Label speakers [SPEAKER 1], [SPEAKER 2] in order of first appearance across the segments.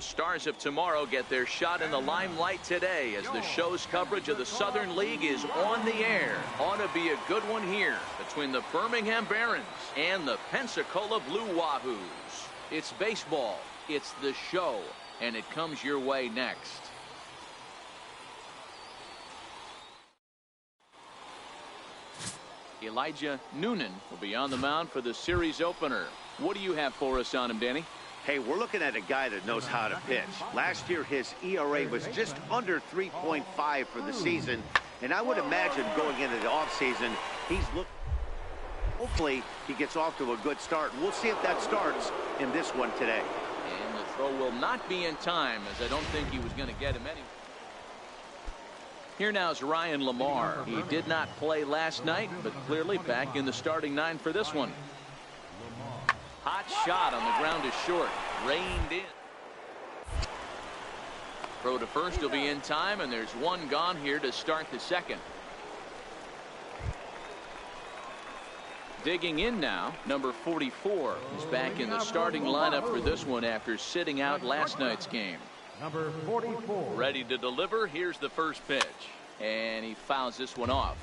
[SPEAKER 1] stars of tomorrow get their shot in the limelight today as the show's coverage of the Southern League is on the air. Ought to be a good one here between the Birmingham Barons and the Pensacola Blue Wahoos. It's baseball, it's the show, and it comes your way next. Elijah Noonan will be on the mound for the series opener. What do you have for us on him, Danny?
[SPEAKER 2] Hey, we're looking at a guy that knows how to pitch. Last year, his ERA was just under 3.5 for the season, and I would imagine going into the offseason, he's looking. Hopefully, he gets off to a good start. We'll see if that starts in this one today.
[SPEAKER 1] And the throw will not be in time, as I don't think he was going to get him any. Here now is Ryan Lamar. He did not play last night, but clearly back in the starting nine for this one. Hot shot on the ground is short. Reined in. Throw to first will be in time, and there's one gone here to start the second. Digging in now, number 44 is back in the starting lineup for this one after sitting out last night's game.
[SPEAKER 3] Number 44.
[SPEAKER 1] Ready to deliver. Here's the first pitch. And he fouls this one off.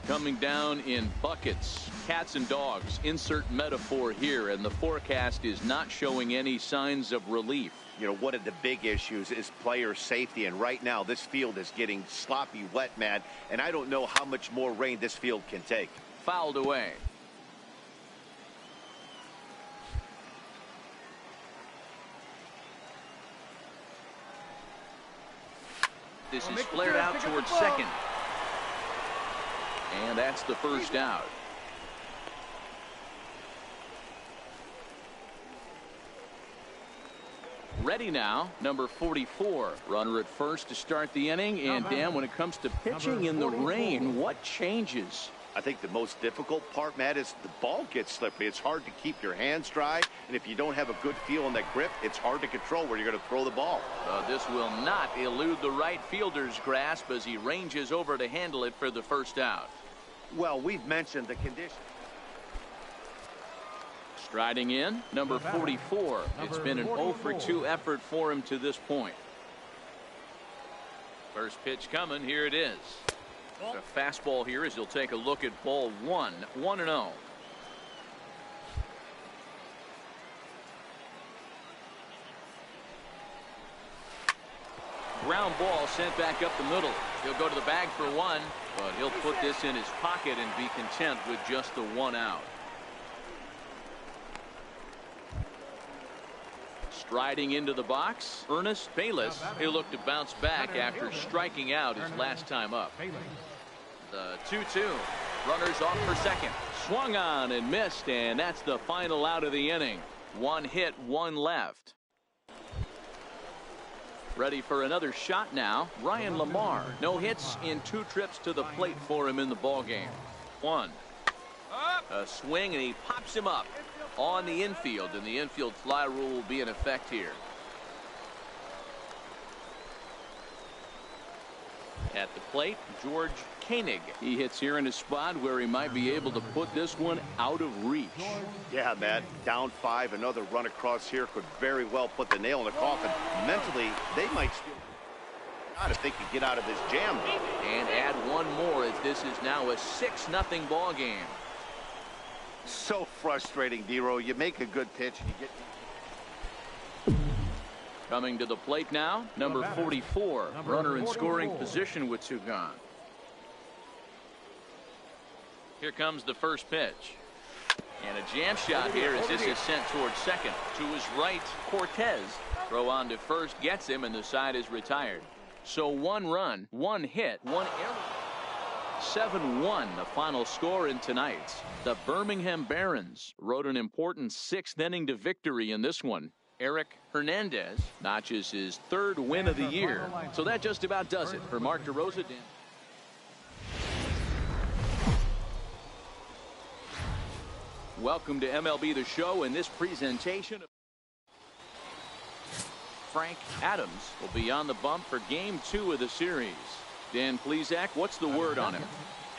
[SPEAKER 1] Coming down in buckets, cats and dogs, insert metaphor here, and the forecast is not showing any signs of relief.
[SPEAKER 2] You know, one of the big issues is player safety, and right now this field is getting sloppy wet, man, and I don't know how much more rain this field can take.
[SPEAKER 1] Fouled away. This is flared out towards second. And that's the first out. Ready now, number 44. Runner at first to start the inning. And Dan, when it comes to pitching in the rain, what changes?
[SPEAKER 2] I think the most difficult part, Matt, is the ball gets slippery. It's hard to keep your hands dry, and if you don't have a good feel on that grip, it's hard to control where you're going to throw the ball.
[SPEAKER 1] This will not elude the right fielder's grasp as he ranges over to handle it for the first out.
[SPEAKER 2] Well, we've mentioned the condition.
[SPEAKER 1] Striding in, number 44. It's been an 0 for 2 effort for him to this point. First pitch coming. Here it is. A fastball here as he'll take a look at ball 1. 1-0. Ground ball sent back up the middle. He'll go to the bag for one, but he'll put this in his pocket and be content with just the 1 out. Striding into the box, Ernest Bayless. He'll look to bounce back after striking out his last time up. The 2-2. Runners off for second. Swung on and missed, and that's the final out of the inning. 1 hit, 1 left. Ready for another shot now, Ryan Lamar. No hits in 2 trips to the plate for him in the ballgame. 1. A swing, and he pops him up on the infield, and the infield fly rule will be in effect here. At the plate, George Koenig. He hits here in a spot where he might be able to put this one out of reach.
[SPEAKER 2] Yeah, Matt, down 5, another run across here could very well put the nail in the coffin. Mentally, they might still not if they could get out of this jam.
[SPEAKER 1] And add one more as this is now a 6-0 ball game.
[SPEAKER 2] So frustrating, Dero. You make a good pitch and you get.
[SPEAKER 1] Coming to the plate now, number 44. Runner in scoring position with 2 gone. Here comes the first pitch. And a jam shot here as this is sent towards second. To his right, Cortez. Throw on to first gets him, and the side is retired. So 1 run, 1 hit, 1 error. 7-1 the final score in tonight's. The Birmingham Barons rode an important 6th inning to victory in this one. Eric Hernandez notches his 3rd win of the year. So that just about does it for Mark DeRosa. Welcome to MLB The Show, and this presentation. Frank Adams will be on the bump for Game 2 of the series. Dan Plesac, what's the word on him?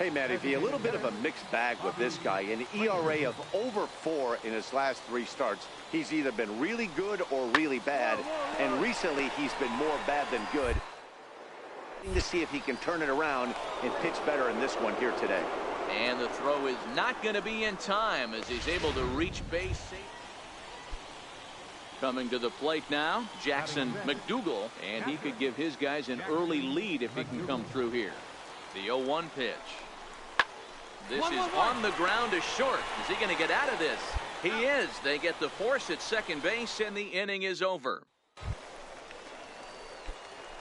[SPEAKER 2] Hey, Matty V, a little bit of a mixed bag with this guy. An ERA of over 4 in his last 3 starts. He's either been really good or really bad, and recently he's been more bad than good. To see if he can turn it around and pitch better in this one here today.
[SPEAKER 1] And the throw is not going to be in time as he's able to reach base safe. Coming to the plate now, Jackson McDougal, and he could give his guys an early lead if he can come through here. The 0-1 pitch. This is on the ground to short. Is he going to get out of this? He is. They get the force at second base, and the inning is over.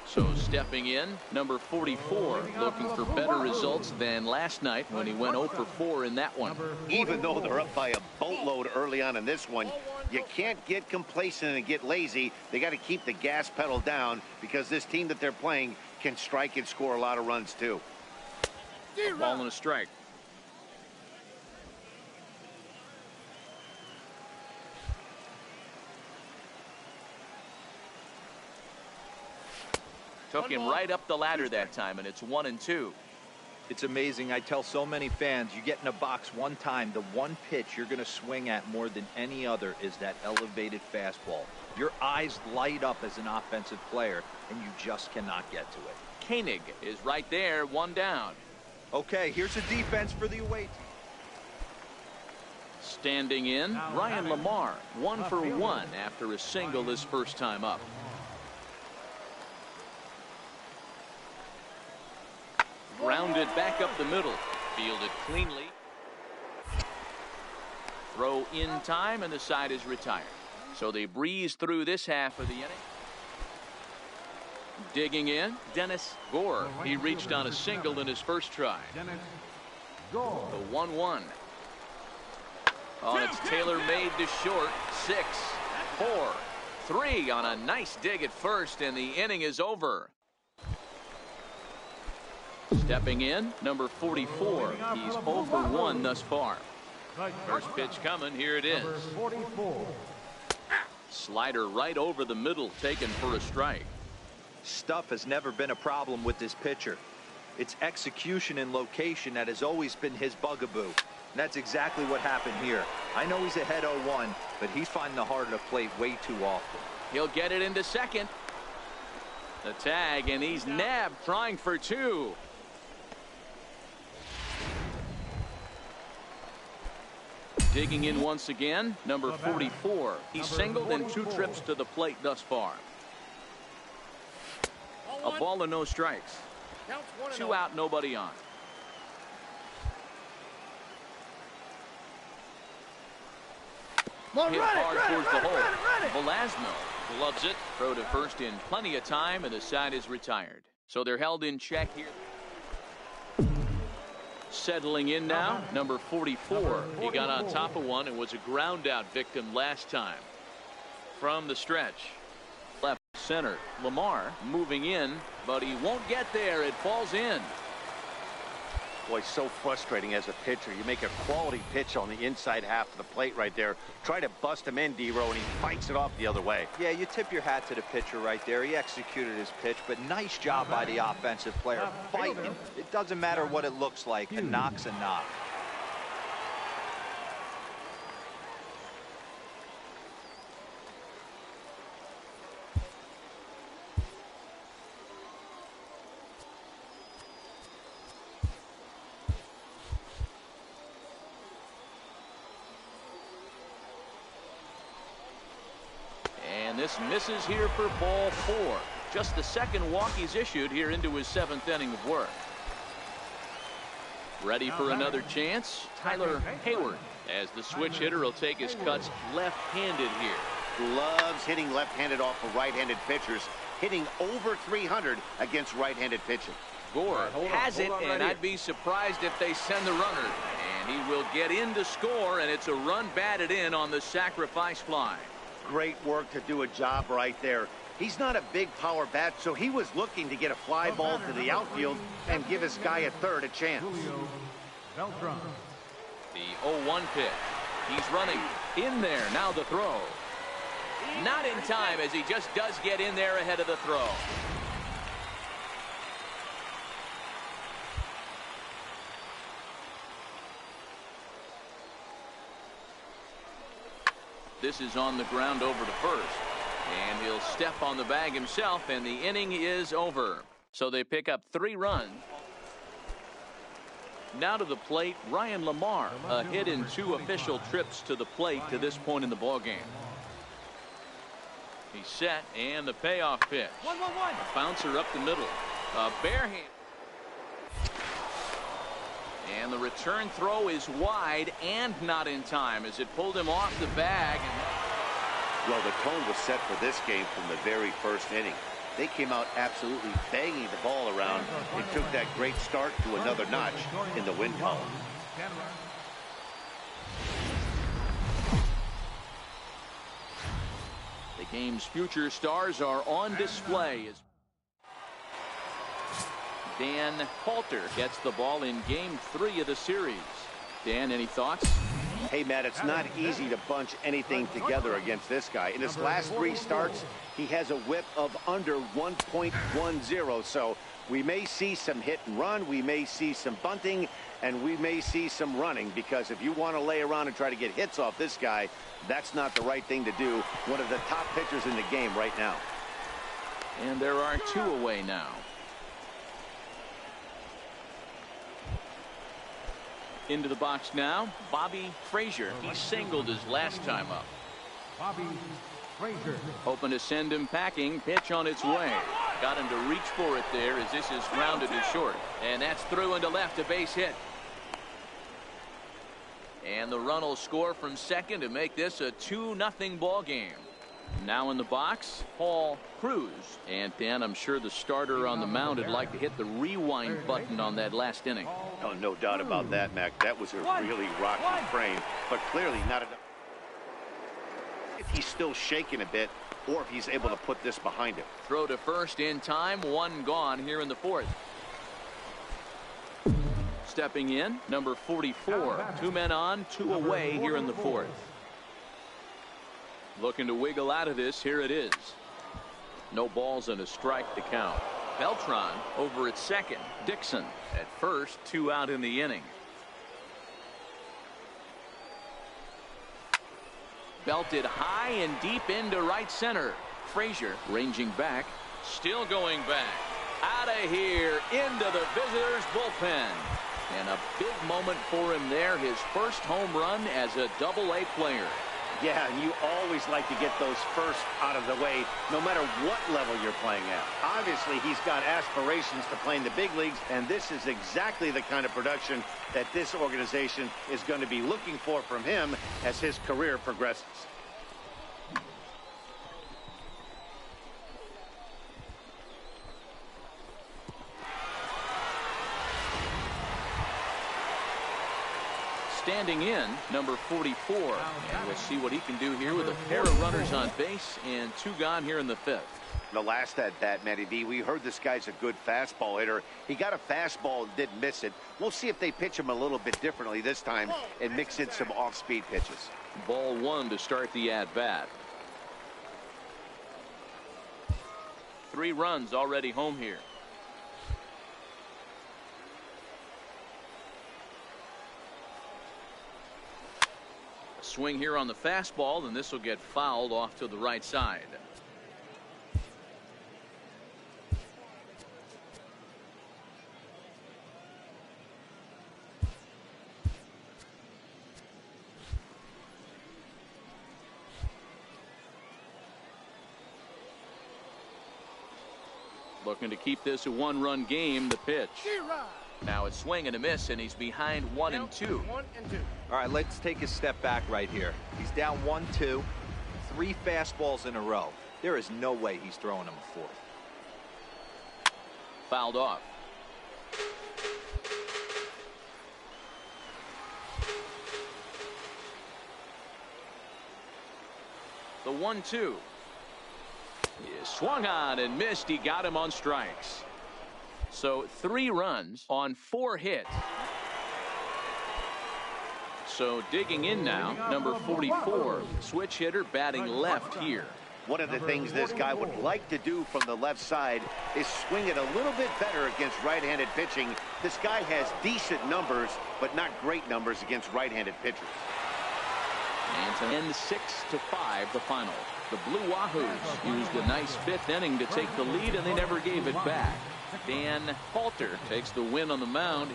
[SPEAKER 1] So stepping in, number 44, looking for better results than last night when he went 0 for 4 in that one.
[SPEAKER 2] Even though they're up by a boatload early on in this one, you can't get complacent and get lazy. They got to keep the gas pedal down because this team that they're playing can strike and score a lot of runs too.
[SPEAKER 1] A ball and a strike. Took him right up the ladder that time, and it's 1-2.
[SPEAKER 4] It's amazing. I tell so many fans, you get in a box one time, the one pitch you're going to swing at more than any other is that elevated fastball. Your eyes light up as an offensive player, and you just cannot get to it.
[SPEAKER 1] Koenig is right there, 1 down.
[SPEAKER 4] Okay, here's a defense for the away team.
[SPEAKER 1] Standing in, Ryan Lamar, 1 for 1 after a single his first time up. Grounded back up the middle. Fielded cleanly. Throw in time, and the side is retired. So they breeze through this half of the inning. Digging in, Dennis Gore. He reached on a single in his first try. The 1-1. Oh, and it's tailor-made to short. 6, 4, 3 on a nice dig at first, and the inning is over. Stepping in, number 44. He's 0 for 1 thus far. First pitch coming. Here it is. Slider right over the middle, taken for a strike.
[SPEAKER 4] Stuff has never been a problem with this pitcher. It's execution and location that has always been his bugaboo. And that's exactly what happened here. I know he's ahead 0-1, but he's finding the heart of the plate way too often.
[SPEAKER 1] He'll get it into second. The tag, and he's nabbed, trying for 2. Digging in once again, number 44. He's singled in 2 trips to the plate thus far. A ball and no strikes. 2 out, nobody on. Hit hard towards the hole. Velasno gloves it. Throw to first in plenty of time, and the side is retired. So they're held in check here. Settling in now, number 44. He got on top of one and was a ground out victim last time. From the stretch, left center, Lamar moving in, but he won't get there. It falls in.
[SPEAKER 2] Boy, so frustrating as a pitcher. You make a quality pitch on the inside half of the plate right there. Try to bust him in, D-Row, and he fights it off the other way.
[SPEAKER 4] Yeah, you tip your hat to the pitcher right there. He executed his pitch, but nice job by the offensive player. Fighting. It doesn't matter what it looks like. A knock's a knock.
[SPEAKER 1] This misses here for ball 4. Just the second walk he's issued here into his 7th inning of work. Ready for another chance? Tyler Hayward, as the switch hitter, will take his cuts left-handed here.
[SPEAKER 2] Loves hitting left-handed off of right-handed pitchers, hitting over 300 against right-handed pitching.
[SPEAKER 1] Gore has it, and I'd be surprised if they send the runner. And he will get in to score, and it's a run batted in on the sacrifice fly.
[SPEAKER 2] Great work to do a job right there. He's not a big power bat, so he was looking to get a fly ball to the outfield and give his guy at third a chance.
[SPEAKER 1] The 0-1 pitch. He's running in there. Now the throw. Not in time, as he just does get in there ahead of the throw. This is on the ground over to first. And he'll step on the bag himself, and the inning is over. So they pick up 3 runs. Now to the plate, Ryan Lamar, a hit in 2 official trips to the plate to this point in the ballgame. He's set, and the payoff pitch.
[SPEAKER 5] 1-1-1.
[SPEAKER 1] A bouncer up the middle. A bare hand. And the return throw is wide and not in time as it pulled him off the bag.
[SPEAKER 2] Well, the tone was set for this game from the very first inning. They came out absolutely banging the ball around and took that great start to another notch in the win column.
[SPEAKER 1] The game's future stars are on display as Dan Halter gets the ball in game 3 of the series. Dan, any thoughts?
[SPEAKER 2] Hey, Matt, it's not easy to bunch anything together against this guy. In his last 3 starts, he has a whip of under 1.10. So we may see some hit and run, we may see some bunting, and we may see some running, because if you want to lay around and try to get hits off this guy, that's not the right thing to do. One of the top pitchers in the game right now.
[SPEAKER 1] And there are 2 away now. Into the box now, Bobby Frazier. He singled his last time up.
[SPEAKER 3] Bobby Frazier.
[SPEAKER 1] Hoping to send him packing. Pitch on its way. Got him to reach for it there as this is grounded to short. And that's through into left, a base hit. And the run will score from second to make this a 2-0 ball game. Now in the box, Paul Cruz. And Dan, I'm sure the starter on the mound would like to hit the rewind button on that last inning.
[SPEAKER 2] Oh, no doubt about that, Mac. That was a really rocky frame, but clearly not enough. If he's still shaking a bit, or if he's able to put this behind him.
[SPEAKER 1] Throw to first in time, 1 gone here in the 4th. Stepping in, number 44. 2 men on, 2 away here in the 4th. Looking to wiggle out of this. Here it is. No balls and a strike to count. Beltran over at second. Dixon at first. 2 out in the inning. Belted high and deep into right center. Frazier ranging back. Still going back. Out of here into the visitors' bullpen. And a big moment for him there. His first home run as a Double-A player.
[SPEAKER 2] Yeah, and you always like to get those first out of the way, no matter what level you're playing at. Obviously, he's got aspirations to play in the big leagues, and this is exactly the kind of production that this organization is going to be looking for from him as his career progresses.
[SPEAKER 1] Standing in, number 44. And we'll see what he can do here with a pair of runners on base and 2 gone here in the 5th.
[SPEAKER 2] The last at bat, Matty B, we heard this guy's a good fastball hitter. He got a fastball and didn't miss it. We'll see if they pitch him a little bit differently this time and mix in some off-speed pitches.
[SPEAKER 1] Ball 1 to start the at-bat. 3 runs already home here. Swing here on the fastball, and this will get fouled off to the right side. Looking to keep this a 1-run game. The pitch. Now it's swing and a miss, and he's behind 1-2.
[SPEAKER 5] All
[SPEAKER 4] right, let's take a step back right here. He's down 1-2, 3 fastballs in a row. There is no way he's throwing him a 4th.
[SPEAKER 1] Fouled off. The 1-2. He swung on and missed. He got him on strikes. So 3 runs on 4 hits. So digging in now, number 44, switch hitter batting left here.
[SPEAKER 2] One of the things this guy would like to do from the left side is swing it a little bit better against right-handed pitching. This guy has decent numbers, but not great numbers against right-handed pitchers.
[SPEAKER 1] And to end 6-5 the final. The Blue Wahoos used a nice 5th inning to take the lead, and they never gave it back. Dan Halter takes the win on the mound.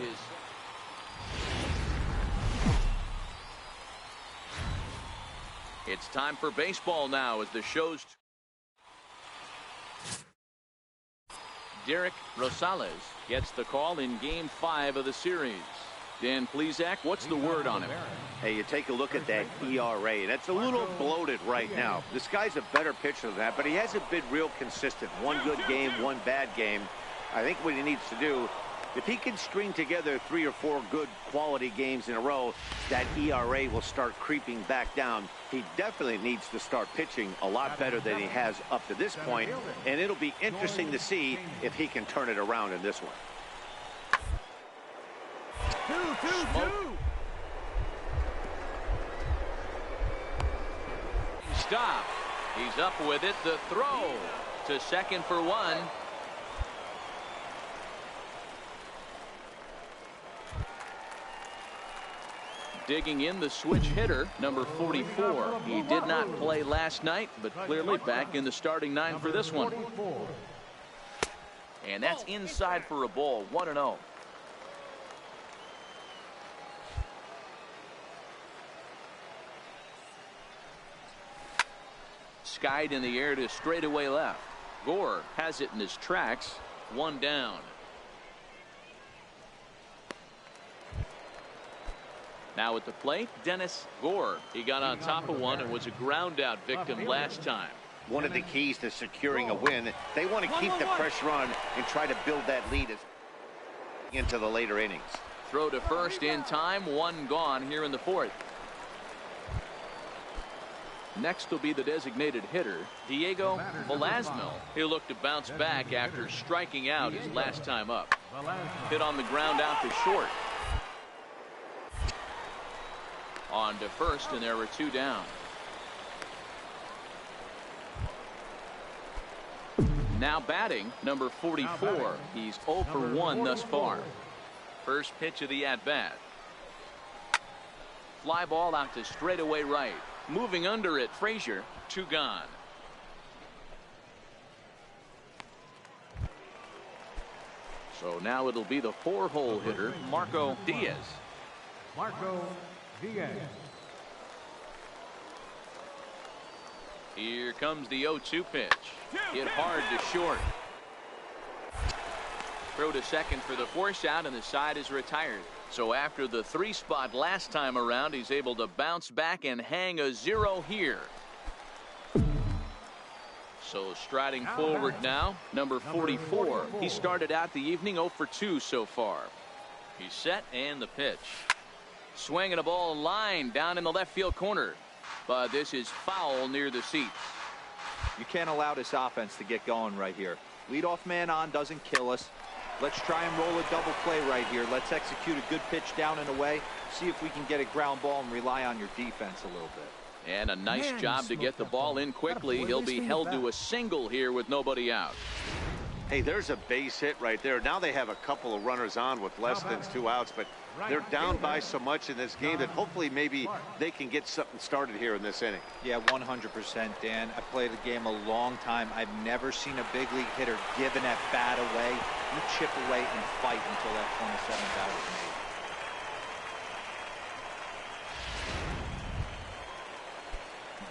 [SPEAKER 1] It's time for baseball now as the show's Derek Rosales gets the call in Game 5 of the series. Dan Plesac, what's the word on him?
[SPEAKER 2] Hey, you take a look at that ERA. That's a little bloated right now. This guy's a better pitcher than that, but he hasn't been real consistent. One good game, one bad game. I think what he needs to do, if he can string together 3 or 4 good quality games in a row, that ERA will start creeping back down. He definitely needs to start pitching a lot better than he has up to this point, and it'll be interesting to see if he can turn it around in this one.
[SPEAKER 3] 2-2-2.
[SPEAKER 1] Stop. He's up with it. The throw to second for 1. Digging in the switch hitter, number 44. He did not play last night, but clearly back in the starting 9 for this one. And that's inside for a ball. 1-0. Skied in the air to straightaway left. Gore has it in his tracks. 1 down. Now at the plate, Dennis Gore. He got on top of one and was a ground out victim last time.
[SPEAKER 2] One of the keys to securing a win, they want to keep the pressure on and try to build that lead into the later innings.
[SPEAKER 1] Throw to first in time. 1 gone here in the 4th. Next will be the designated hitter, Diego Velasquez. He'll look to bounce back after striking out his last time up. Hit on the ground out to short. On to first, and there were 2 down. Now batting, number 44. He's 0 for 1 thus far. First pitch of the at-bat. Fly ball out to straightaway right. Moving under it, Frazier. 2 gone. So now it'll be the 4-hole hitter, Marco Diaz.
[SPEAKER 3] Marco Diaz.
[SPEAKER 1] Here comes the 0-2 pitch. Hit hard to short. Throw to second for the force out, and the side is retired. So after the 3 spot last time around, he's able to bounce back and hang a 0 here. So striding forward now, number 44. He started out the evening 0 for 2 so far. He's set, and the pitch. Swinging a ball line down in the left field corner. But this is foul near the seats.
[SPEAKER 4] You can't allow this offense to get going right here. Leadoff man on doesn't kill us. Let's try and roll a double play right here. Let's execute a good pitch down and away. See if we can get a ground ball and rely on your defense a little bit.
[SPEAKER 1] And a nice job to get the ball in quickly. He'll be held to a single here with nobody out.
[SPEAKER 2] Hey, there's a base hit right there. Now they have a couple of runners on with less than 2 outs, but they're down by so much in this game that hopefully maybe they can get something started here in this inning.
[SPEAKER 4] Yeah, 100%, Dan. I played the game a long time. I've never seen a big league hitter give an at-bat away. You chip away and fight until that 27th out is made.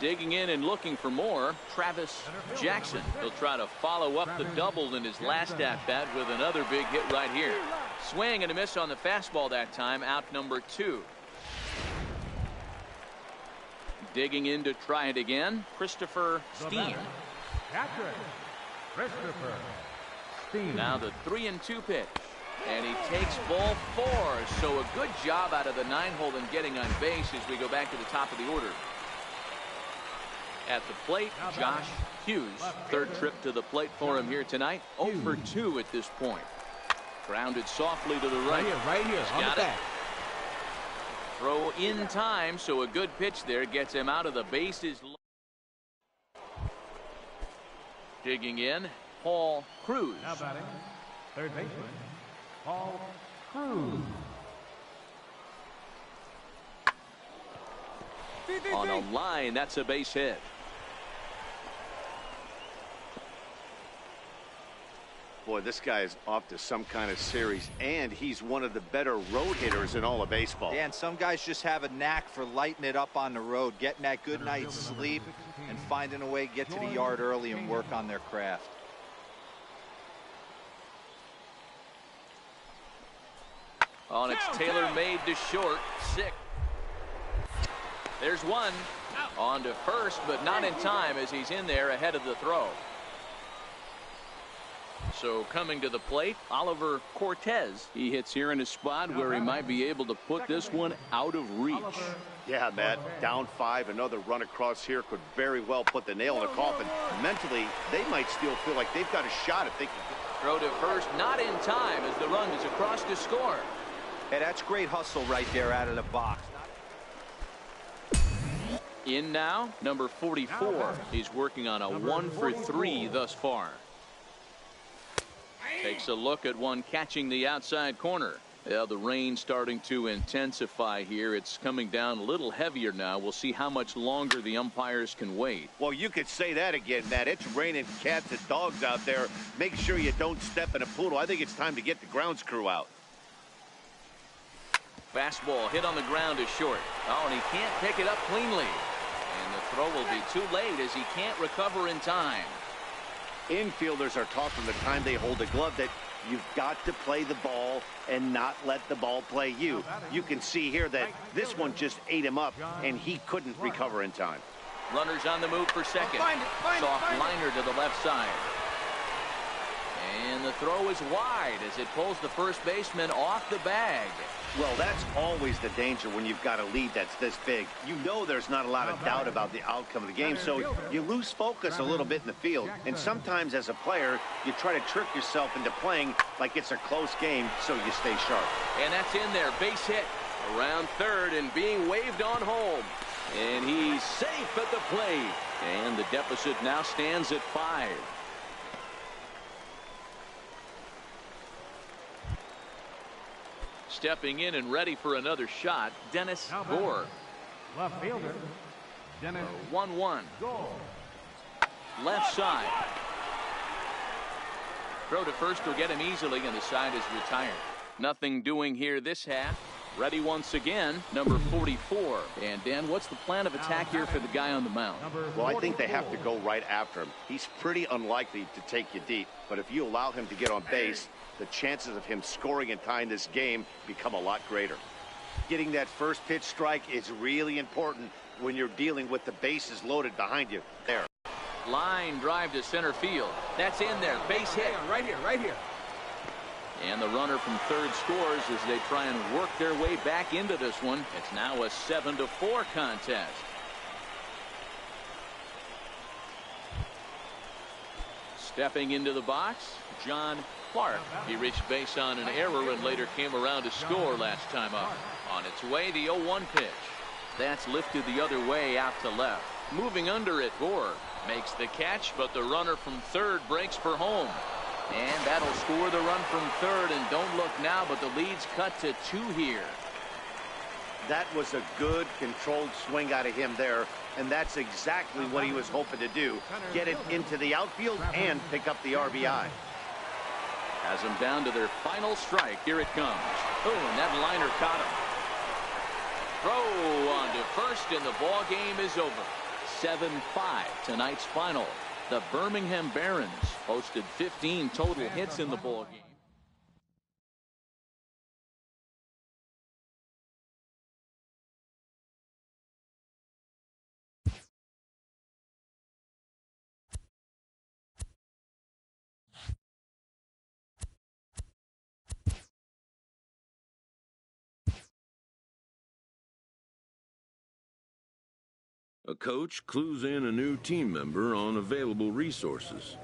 [SPEAKER 1] Digging in and looking for more, Travis Jackson. He'll try to follow up the double in his last at-bat with another big hit right here. Swing and a miss on the fastball that time, out number 2. Digging in to try it again, Christopher Steen.
[SPEAKER 3] Christopher Steen.
[SPEAKER 1] Now the 3-2 pitch. And he takes ball 4. So a good job out of the 9-hole in getting on base as we go back to the top of the order. At the plate, Josh Hughes. 3rd trip to the plate for him here tonight. 0 for 2 at this point. Grounded softly to the right.
[SPEAKER 3] Right here, on the back.
[SPEAKER 1] Throw in time, so a good pitch there gets him out of the bases. Digging in, Paul Cruz.
[SPEAKER 3] Now batting, 3rd baseman, Paul Cruz.
[SPEAKER 1] On a line, that's a base hit.
[SPEAKER 2] Boy, this guy is off to some kind of series, and he's one of the better road hitters in all of baseball.
[SPEAKER 4] Yeah, and some guys just have a knack for lighting it up on the road, getting that good night's sleep, and finding a way to get to the yard early and work on their craft.
[SPEAKER 1] On its tailor-made to short, 6. There's one. On to first, but not in time as he's in there ahead of the throw. So coming to the plate, Oliver Cortez. He hits here in a spot where he might be able to put this one out of reach.
[SPEAKER 2] Yeah, Matt, down 5, another run across here could very well put the nail in the coffin. Mentally, they might still feel like they've got a shot if they can.
[SPEAKER 1] Throw to first, not in time as the run is across to score.
[SPEAKER 4] Hey, that's great hustle right there out of the box.
[SPEAKER 1] In now, number 44. He's working on a 1 for 3 thus far. Takes a look at one catching the outside corner. Yeah, the rain starting to intensify here. It's coming down a little heavier now. We'll see how much longer the umpires can wait.
[SPEAKER 2] Well, you could say that again, Matt. It's raining cats and dogs out there. Make sure you don't step in a poodle. I think it's time to get the grounds crew out.
[SPEAKER 1] Fastball hit on the ground is short. Oh, and he can't pick it up cleanly. And the throw will be too late as he can't recover in time.
[SPEAKER 2] Infielders are taught from the time they hold a glove that you've got to play the ball and not let the ball play you. You can see here that this one just ate him up, and he couldn't recover in time.
[SPEAKER 1] Runners on the move for second. Soft liner to the left side. And the throw is wide as it pulls the first baseman off the bag.
[SPEAKER 2] Well, that's always the danger when you've got a lead that's this big. You know there's not a lot of doubt about the outcome of the game, so you lose focus a little bit in the field. And sometimes as a player, you try to trick yourself into playing like it's a close game so you stay sharp.
[SPEAKER 1] And that's in there. Base hit around third and being waved on home. And he's safe at the plate. And the deficit now stands at 5. Stepping in and ready for another shot, Dennis Gore.
[SPEAKER 3] Left fielder, Dennis
[SPEAKER 1] 1-1.
[SPEAKER 3] Gore.
[SPEAKER 1] Left side. Throw to first will get him easily, and the side is retired. Nothing doing here this half. Ready once again, number 44. And Dan, what's the plan of attack here for the guy on the mound?
[SPEAKER 2] Well, I think they have to go right after him. He's pretty unlikely to take you deep, but if you allow him to get on base, the chances of him scoring and tying this game become a lot greater. Getting that first pitch strike is really important when you're dealing with the bases loaded behind you. There.
[SPEAKER 1] Line drive to center field. That's in there. Base hit.
[SPEAKER 3] Right here, right here.
[SPEAKER 1] And the runner from third scores as they try and work their way back into this one. It's now a 7-4 contest. Stepping into the box, John Clark. He reached base on an error and later came around to score last time up. On its way, the 0-1 pitch. That's lifted the other way out to left. Moving under it, Gore makes the catch, but the runner from third breaks for home. And that'll score the run from third, and don't look now, but the lead's cut to 2 here.
[SPEAKER 2] That was a good controlled swing out of him there, and that's exactly what he was hoping to do. Get it into the outfield and pick up the RBI.
[SPEAKER 1] Has them down to their final strike. Here it comes. Oh, and that liner caught him. Throw on to first, and the ball game is over. 7-5, tonight's final. The Birmingham Barons posted 15 total hits in the ball game.
[SPEAKER 5] A coach clues in a new team member on available resources.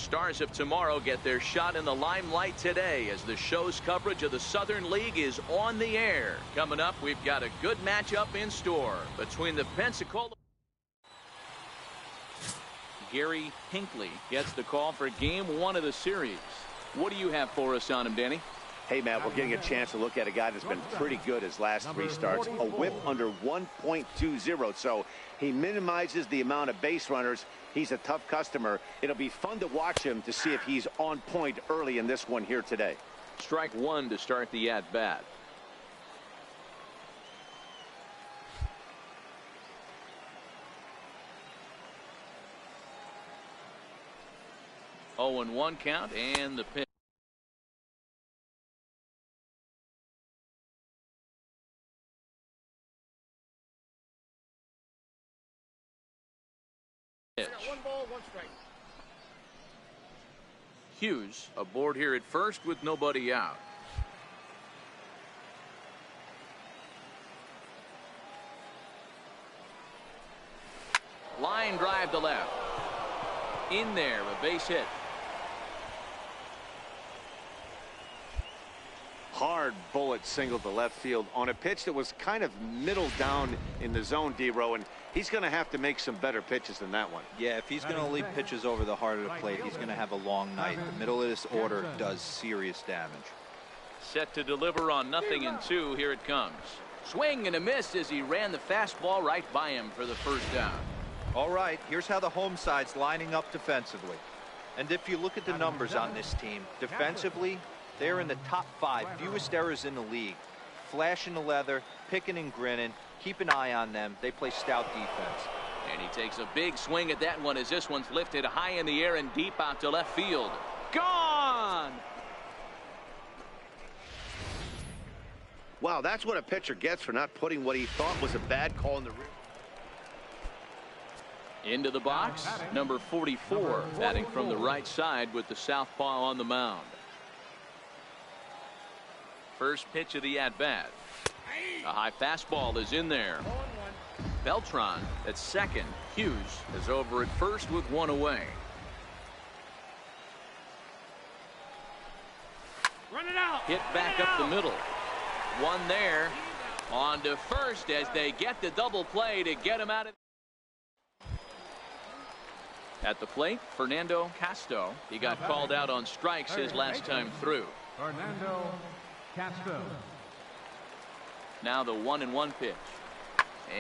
[SPEAKER 1] stars of tomorrow get their shot in the limelight today as the show's coverage of the Southern League is on the air. Coming up, we've got a good matchup in store between the Pensacola. Gary Hinckley gets the call for game 1 of the series. What do you have for us on him, Danny?
[SPEAKER 2] Hey, Matt, we're getting a chance to look at a guy that's been pretty good his last 3 starts. A whip under 1.20, so he minimizes the amount of base runners. He's a tough customer. It'll be fun to watch him to see if he's on point early in this one here today.
[SPEAKER 1] Strike 1 to start the at-bat. Oh, and 1 count, and the pitch.
[SPEAKER 3] One ball, 1 strike.
[SPEAKER 1] Hughes aboard here at first with nobody out. Line drive to left. In there, a base hit.
[SPEAKER 2] Hard bullet single to left field on a pitch that was kind of middle down in the zone, D-Row, and he's going to have to make some better pitches than that one.
[SPEAKER 4] Yeah, if he's going to leave pitches over the heart of the plate, he's going to have a long night. The middle of this order does serious damage.
[SPEAKER 1] Set to deliver on 0-2. Here it comes. Swing and a miss as he ran the fastball right by him for the first down.
[SPEAKER 4] All right, here's how the home side's lining up defensively. And if you look at the numbers on this team, defensively, they're in the top 5 fewest errors in the league. Flashing the leather, picking and grinning. Keep an eye on them. They play stout defense.
[SPEAKER 1] And he takes a big swing at that one as this one's lifted high in the air and deep out to left field. Gone!
[SPEAKER 2] Wow, that's what a pitcher gets for not putting what he thought was a bad call in the rear.
[SPEAKER 1] Into the box, number 44, batting from the right side with the southpaw on the mound. First pitch of the at-bat. A high fastball is in there. Beltran at second. Hughes is over at first with 1 away.
[SPEAKER 3] Run it out.
[SPEAKER 1] Hit back up the middle. 1 there. On to first as they get the double play to get him out of. At the plate, Fernando Castro. He got called out on strikes his last time through.
[SPEAKER 3] Fernando Castro.
[SPEAKER 1] Now the 1-1 pitch.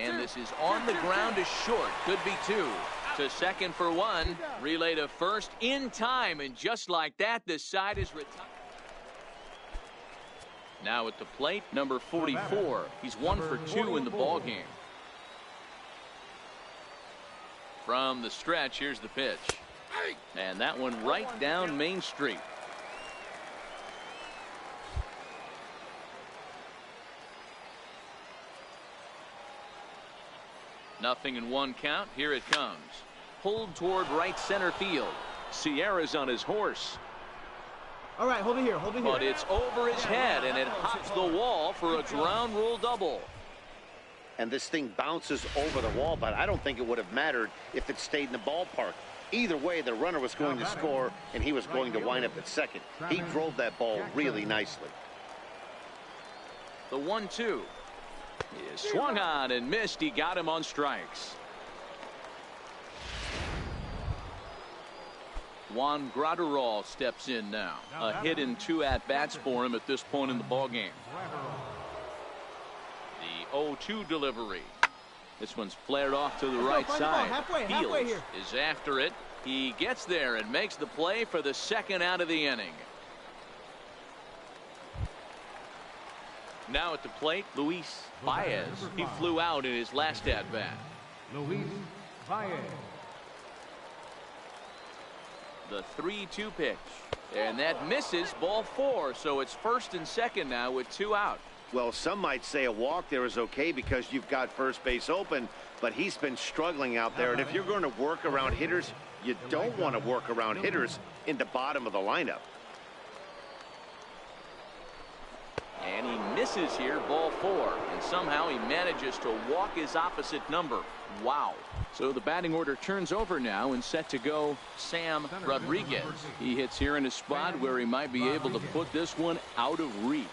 [SPEAKER 1] And this is on the ground to short. Could be 2. To second for 1. Relay to first in time. And just like that, the side is retired. Now at the plate, number 44. He's 1 for 2 in the ballgame. From the stretch, here's the pitch. And that one right down Main Street. Nothing in 1 count. Here it comes. Pulled toward right center field. Sierra's on his horse.
[SPEAKER 6] All right, hold it here. Hold it here.
[SPEAKER 1] But it's over his head, and it hops the wall for a ground rule double.
[SPEAKER 2] And this thing bounces over the wall, but I don't think it would have mattered if it stayed in the ballpark. Either way, the runner was going to score, and he was going to wind up at second. He drove that ball really nicely.
[SPEAKER 1] The 1-2 is swung on and missed. He got him on strikes. Juan Graterol steps in now. A hit in 2 at-bats for him at this point in the ballgame. The 0-2 delivery. This one's flared off to the right side.
[SPEAKER 6] Halfway here.
[SPEAKER 1] Is after it. He gets there and makes the play for the second out of the inning. Now at the plate, Luis Baez. He flew out in his last at-bat.
[SPEAKER 3] Luis Baez.
[SPEAKER 1] The 3-2 pitch. And that misses, ball 4. So it's first and second now with 2 out.
[SPEAKER 2] Well, some might say a walk there is okay because you've got first base open, but he's been struggling out there. And if you're going to work around hitters, you don't want to work around hitters in the bottom of the lineup.
[SPEAKER 1] And he misses here, ball 4, and somehow he manages to walk his opposite number. Wow. So the batting order turns over now and set to go Sam Rodriguez. He hits here in a spot where he might be able to put this one out of reach.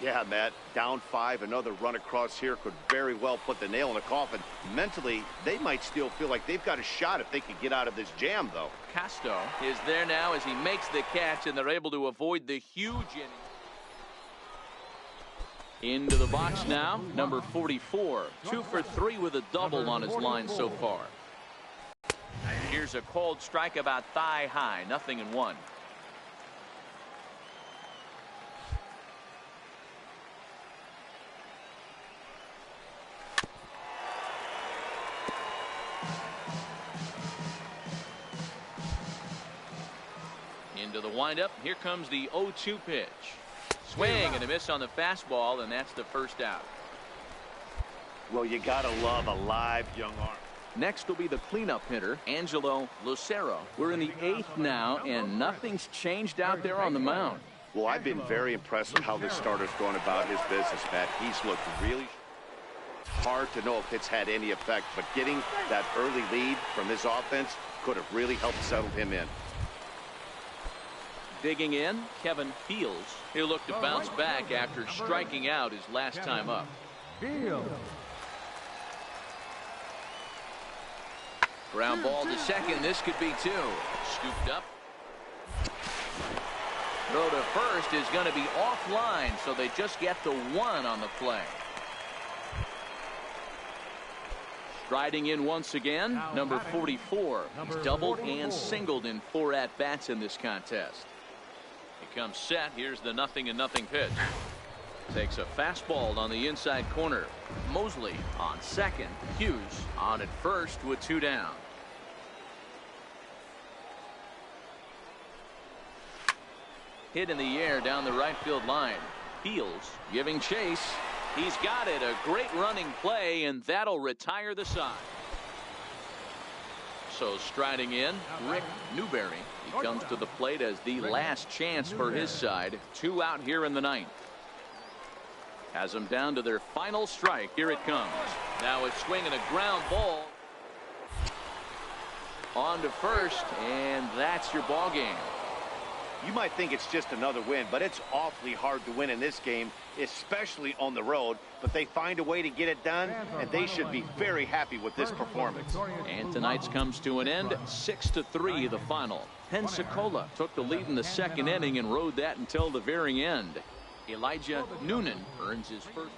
[SPEAKER 2] Yeah, Matt, down 5, another run across here could very well put the nail in the coffin. Mentally, they might still feel like they've got a shot if they could get out of this jam, though.
[SPEAKER 1] Casto is there now as he makes the catch, and they're able to avoid the huge inning. Into the box now, number 44. 2 for 3 with a double on his line so far. Here's a cold strike about thigh high, 0-1. Into the windup. Here comes the 0-2 pitch. Swing and a miss on the fastball, and that's the first out.
[SPEAKER 2] Well, you gotta love a live young arm.
[SPEAKER 1] Next will be the cleanup hitter, Angelo Lucero. We're in the 8th now, and nothing's changed out there on the mound.
[SPEAKER 2] Well, I've been very impressed with how this starter's gone about his business, Matt. He's looked really hard to know if it's had any effect, but getting that early lead from this offense could have really helped settle him in.
[SPEAKER 1] Digging in, Kevin Fields. He'll look to bounce back after striking out his last time up. Ground ball to second. This could be 2. Scooped up. Throw to first is going to be offline, so they just get the 1 on the play. Striding in once again, number 44. He's doubled and singled in 4 at-bats in this contest. He comes set. Here's the 0-0 pitch. Takes a fastball on the inside corner. Mosley on second. Hughes on at first with 2 down. Hit in the air down the right field line. Fields giving chase. He's got it. A great running play, and that'll retire the side. So striding in, Rick Newberry. He comes to the plate as the last chance for his side. 2 out here in the 9th. Has them down to their final strike. Here it comes. Now a swing and a ground ball. On to first, and that's your ball game.
[SPEAKER 2] You might think it's just another win, but it's awfully hard to win in this game, especially on the road. But they find a way to get it done, and they should be very happy with this performance.
[SPEAKER 1] And tonight's comes to an end. 6-3 the final. Pensacola took the lead in the 2nd inning and rode that until the very end. Elijah Noonan earns his first.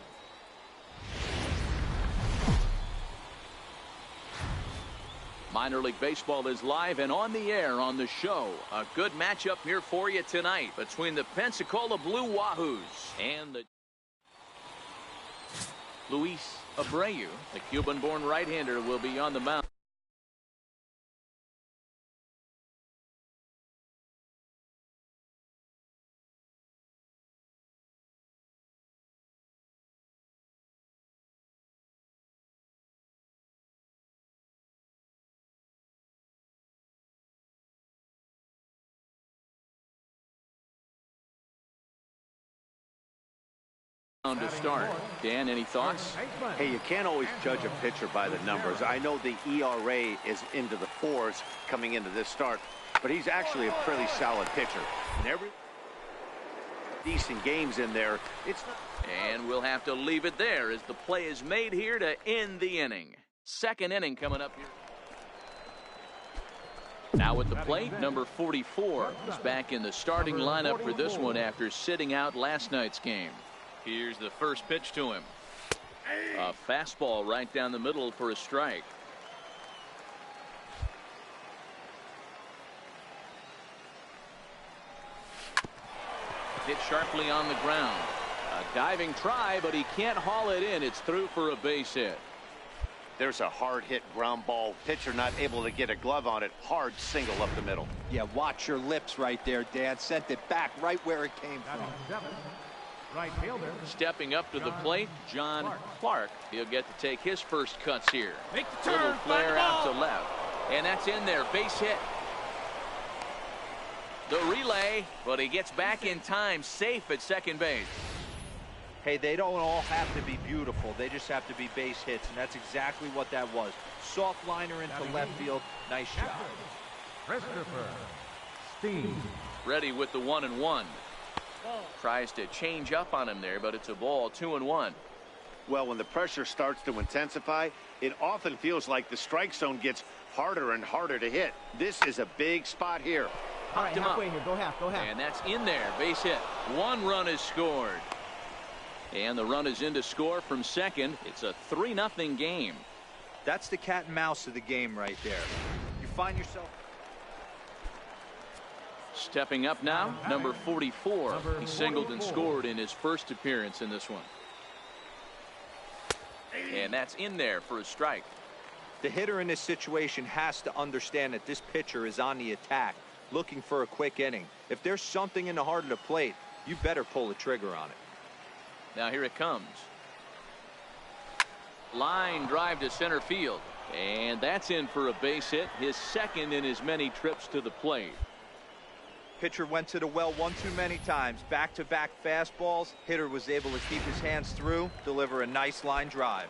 [SPEAKER 1] Minor League Baseball is live and on the air on the show. A good matchup here for you tonight between the Pensacola Blue Wahoos and the Luis Abreu. The Cuban-born right-hander will be on the mound. To start. Dan, any thoughts?
[SPEAKER 2] Hey, you can't always judge a pitcher by the numbers. I know the ERA is into the 4s coming into this start, but he's actually a pretty solid pitcher. And every decent games in there.
[SPEAKER 1] And we'll have to leave it there as the play is made here to end the inning. 2nd inning coming up here. Now at the plate, number 44 is back in the starting lineup for this one after sitting out last night's game. Here's the first pitch to him. A fastball right down the middle for a strike. Hit sharply on the ground. A diving try, but he can't haul it in. It's through for a base hit.
[SPEAKER 2] There's a hard hit ground ball. Pitcher not able to get a glove on it. Hard single up the middle.
[SPEAKER 4] Yeah, watch your lips right there, Dan. Sent it back right where it came from.
[SPEAKER 3] Right fielder.
[SPEAKER 1] Stepping up to the plate, John Clark. He'll get to take his first cuts here.
[SPEAKER 3] Make the turn.
[SPEAKER 1] Little flare out to left. And that's in there. Base hit. The relay, but he gets back in time, safe at second base.
[SPEAKER 4] Hey, they don't all have to be beautiful. They just have to be base hits, and that's exactly what that was. Soft liner into left field. Nice job.
[SPEAKER 3] Christopher Steen.
[SPEAKER 1] Ready with the 1-1. Tries to change up on him there, but it's a ball. 2-1.
[SPEAKER 2] Well, when the pressure starts to intensify, it often feels like the strike zone gets harder and harder to hit. This is a big spot here.
[SPEAKER 6] All right,
[SPEAKER 1] Him
[SPEAKER 6] halfway
[SPEAKER 1] up.
[SPEAKER 6] here. Go half. Go half.
[SPEAKER 1] And that's in there. Base hit. 1 run is scored. And the run is in to score from second. It's a 3-0 game.
[SPEAKER 4] That's the cat and mouse of the game right there. You find yourself...
[SPEAKER 1] Stepping up now, number 44. He singled and scored in his first appearance in this one. And that's in there for a strike.
[SPEAKER 4] The hitter in this situation has to understand that this pitcher is on the attack, looking for a quick inning. If there's something in the heart of the plate, you better pull the trigger on it.
[SPEAKER 1] Now here it comes. Line drive to center field. And that's in for a base hit, his second in as many trips to the plate.
[SPEAKER 4] Pitcher went to the well one too many times. Back-to-back fastballs. Hitter was able to keep his hands through, deliver a nice line drive.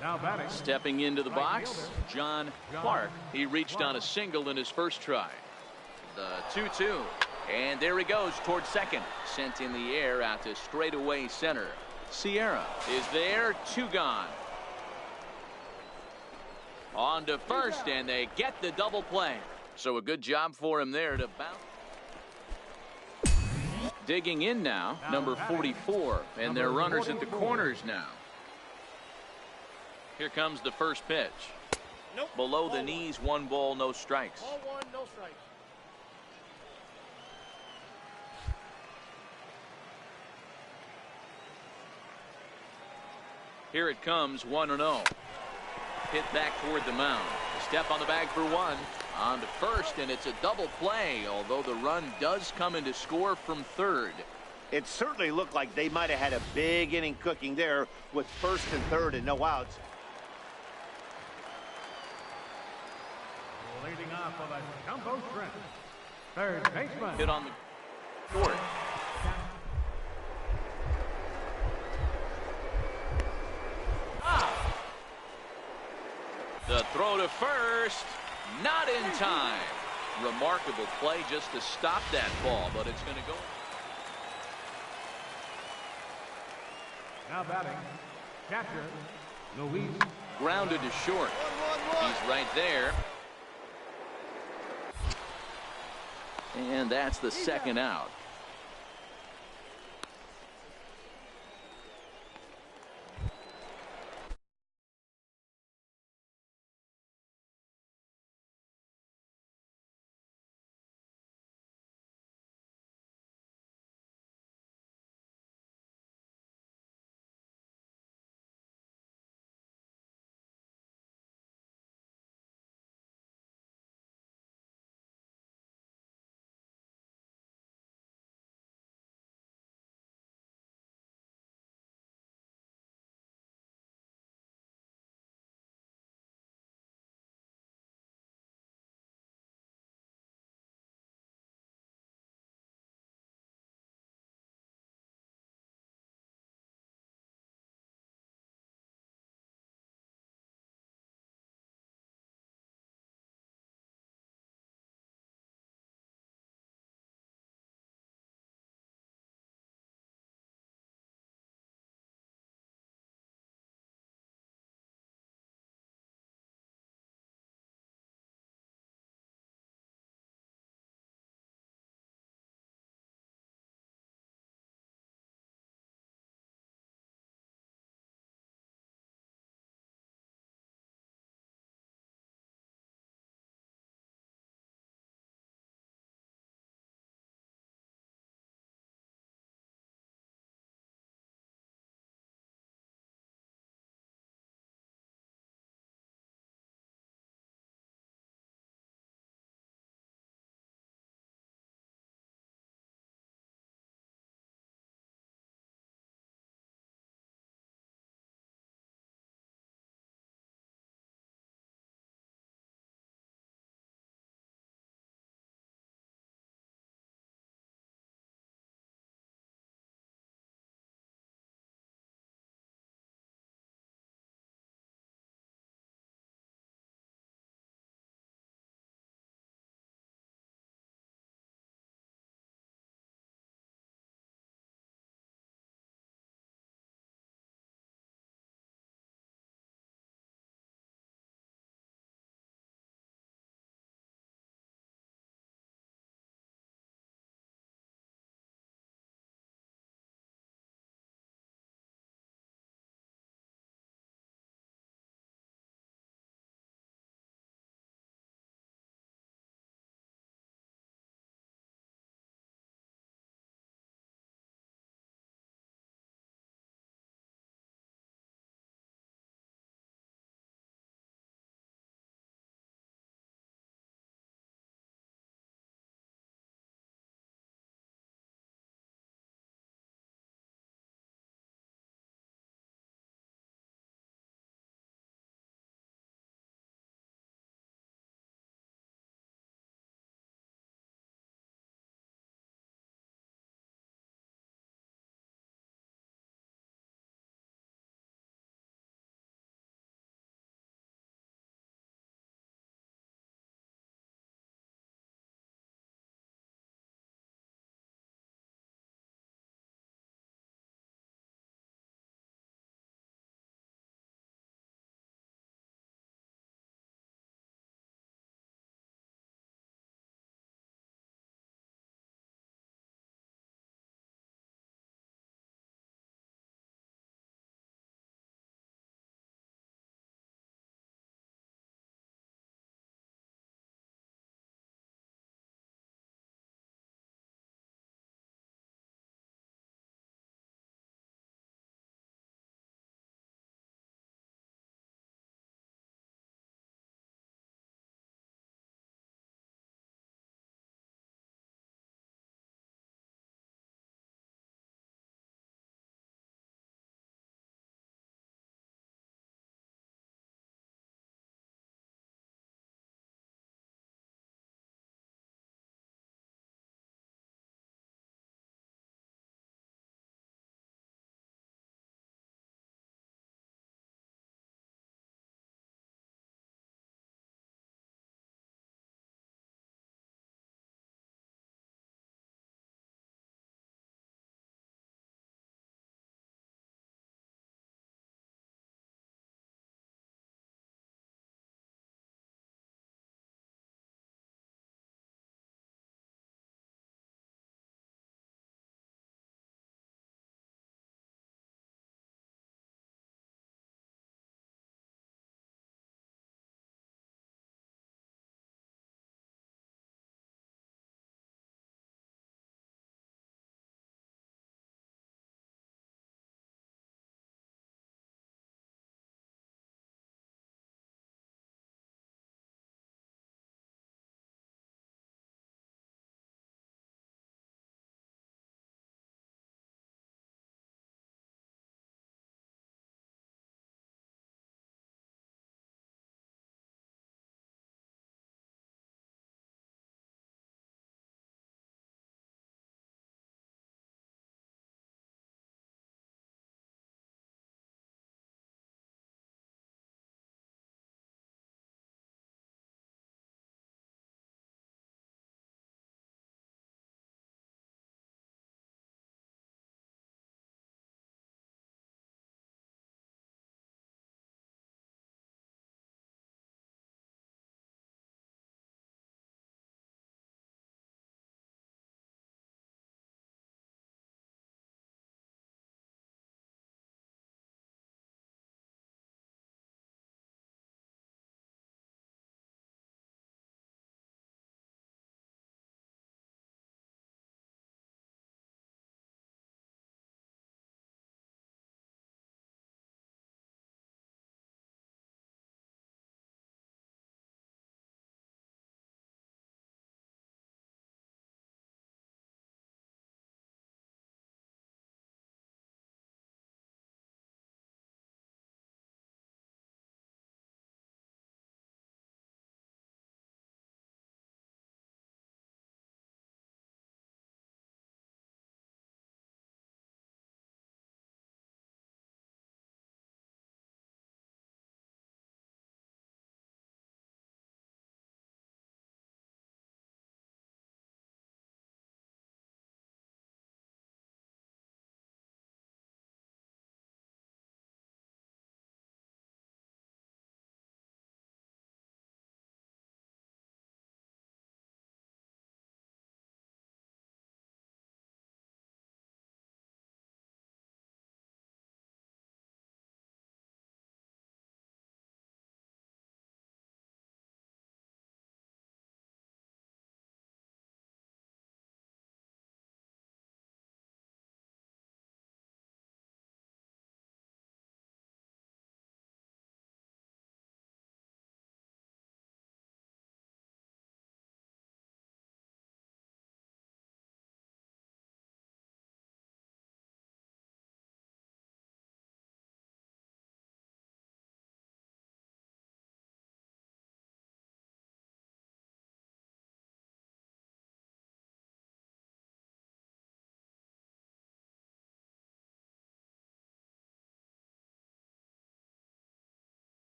[SPEAKER 3] Now batting.
[SPEAKER 1] Stepping into the box, John Clark. He reached on a single in his first try. The 2-2. And there he goes towards second. Sent in the air out to straightaway center. Sierra is there. 2 gone. On to first, and they get the double play. So a good job for him there to bounce. Digging in now, number 44. And their runners at the corners now. Here comes the first pitch. Below the knees, 1 ball, no strikes.
[SPEAKER 7] Ball 1, no strikes.
[SPEAKER 1] Here it comes, 1-0. Hit back toward the mound. Step on the bag for 1. On to first, and it's a double play, although the run does come in to score from third.
[SPEAKER 2] It certainly looked like they might have had a big inning cooking there with first and third and no outs.
[SPEAKER 3] Leading off for the jumbo shrimp. Third baseman.
[SPEAKER 1] Hit on the court. The throw to first, not in time. Remarkable play just to stop that ball, but it's going to go.
[SPEAKER 3] Now batting. Catcher Luis.
[SPEAKER 1] Grounded to short. He's right there. And that's the second out.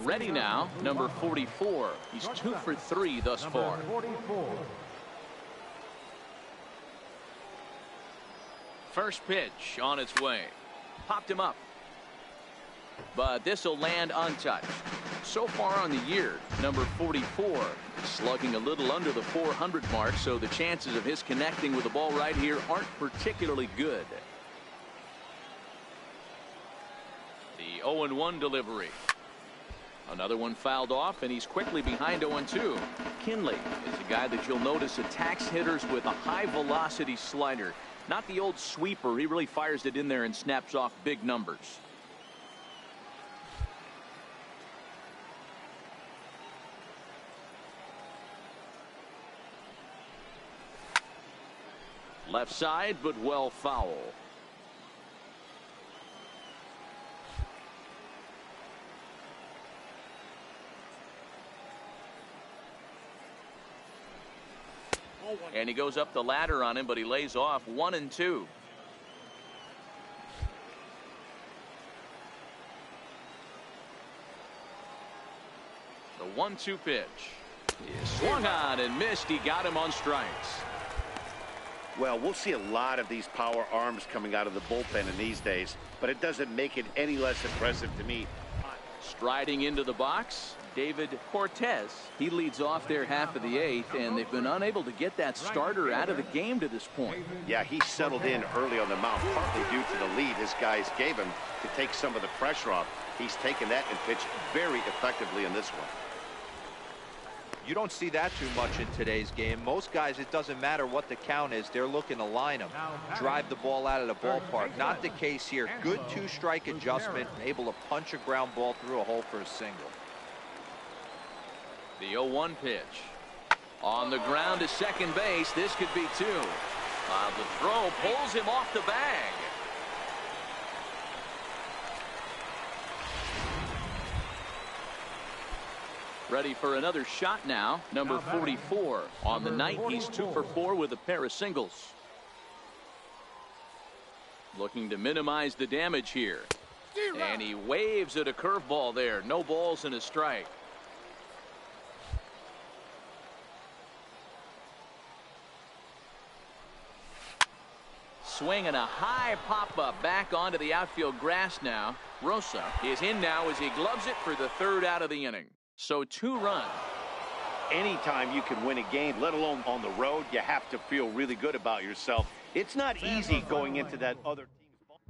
[SPEAKER 1] Ready now, number 44. He's 2 for 3 thus far.
[SPEAKER 3] 44.
[SPEAKER 1] First pitch on its way. Popped him up. But this will land untouched. So far on the year, number 44 slugging a little under the 400 mark, so the chances of his connecting with the ball right here aren't particularly good. The 0-1 delivery. Another one fouled off, and he's quickly behind 0-2. Kinley is a guy that you'll notice attacks hitters with a high-velocity slider. Not the old sweeper. He really fires it in there and snaps off big numbers. Left side, but well foul. And he goes up the ladder on him, but he lays off 1-2. The 1-2 pitch is swung on and missed. He got him on strikes.
[SPEAKER 2] Well, we'll see a lot of these power arms coming out of the bullpen in these days, but it doesn't make it any less impressive to me.
[SPEAKER 1] Striding into the box, David Cortez. He leads off their half of the 8th, and they've been unable to get that starter out of the game to this point.
[SPEAKER 2] Yeah, he settled in early on the mound, partly due to the lead his guys gave him to take some of the pressure off. He's taken that and pitched very effectively in this one.
[SPEAKER 4] You don't see that too much in today's game. Most guys, it doesn't matter what the count is, they're looking to line them, drive the ball out of the ballpark. Not the case here. Good 2-strike adjustment, able to punch a ground ball through a hole for a single.
[SPEAKER 1] The 0-1 pitch. On the ground to second base. This could be 2. The throw pulls him off the bag. Ready for another shot now. Number 44. On the night, he's 2 for 4 with a pair of singles. Looking to minimize the damage here. And he waves at a curveball there. No balls and a strike. Swing and a high pop-up back onto the outfield grass now. Rosa is in now as he gloves it for the 3rd out of the inning. So 2 runs.
[SPEAKER 2] Anytime you can win a game, let alone on the road, you have to feel really good about yourself. It's not easy going into that other team's ball.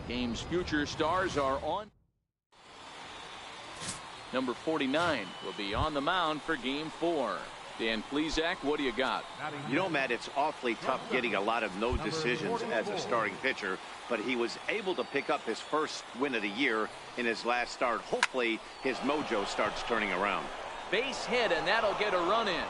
[SPEAKER 1] Game's future stars are on. Number 49 will be on the mound for Game 4. Dan Plesac, what do you got?
[SPEAKER 2] You know, Matt, it's awfully tough getting a lot of no decisions as a starting pitcher, but he was able to pick up his first win of the year in his last start. Hopefully, his mojo starts turning around.
[SPEAKER 1] Base hit, and that'll get a run in.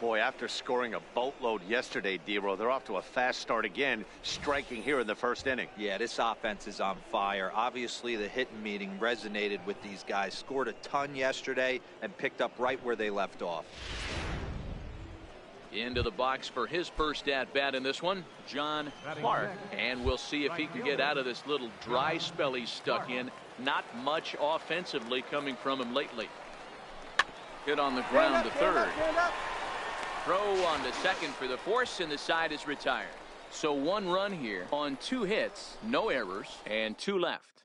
[SPEAKER 2] Boy, after scoring a boatload yesterday, D-Row, they're off to a fast start again, striking here in the first inning.
[SPEAKER 4] Yeah, this offense is on fire. Obviously, the hitting meeting resonated with these guys. Scored a ton yesterday and picked up right where they left off.
[SPEAKER 1] Into the box for his first at-bat in this one, John Clark. And we'll see if he can get out of this little dry spell he's stuck in. Not much offensively coming from him lately. Hit on the ground to third. Throw on to second for the force, and the side is retired. So 1 run here on 2 hits, no errors, and 2 left.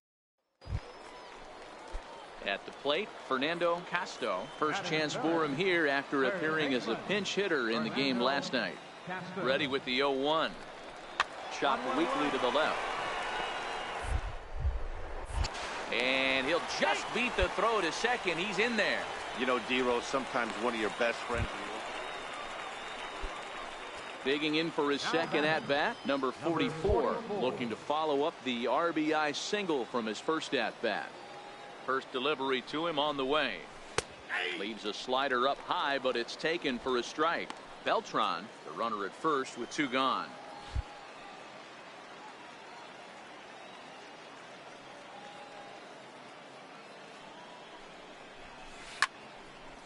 [SPEAKER 1] At the plate, Fernando Castro. First chance for him here after appearing as a pinch hitter in the game last night. Ready with the 0-1. Chop weakly to the left. And he'll just beat the throw to second. He's in there.
[SPEAKER 2] You know, D-Row, sometimes one of your best friends.
[SPEAKER 1] Digging in for his second at-bat, number 44, looking to follow up the RBI single from his first at-bat. First delivery to him on the way. Leaves a slider up high, but it's taken for a strike. Beltran, the runner at first with 2 gone.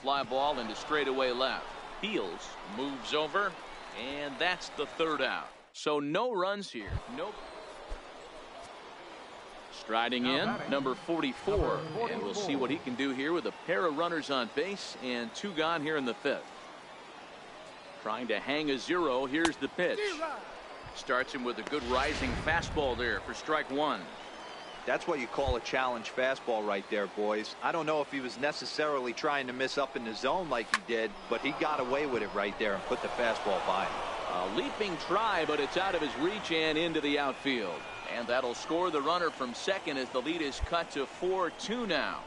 [SPEAKER 1] Fly ball into straightaway left. Fields moves over. And that's the 3rd out. So no runs here. Nope. Striding in, number 44. And we'll see what he can do here with a pair of runners on base and 2 gone here in the 5th. Trying to hang a 0. Here's the pitch. Starts him with a good rising fastball there for strike 1.
[SPEAKER 4] That's what you call a challenge fastball right there, boys. I don't know if he was necessarily trying to miss up in the zone like he did, but he got away with it right there and put the fastball by him.
[SPEAKER 1] A leaping try, but it's out of his reach and into the outfield. And that'll score the runner from second as the lead is cut to 4-2 now.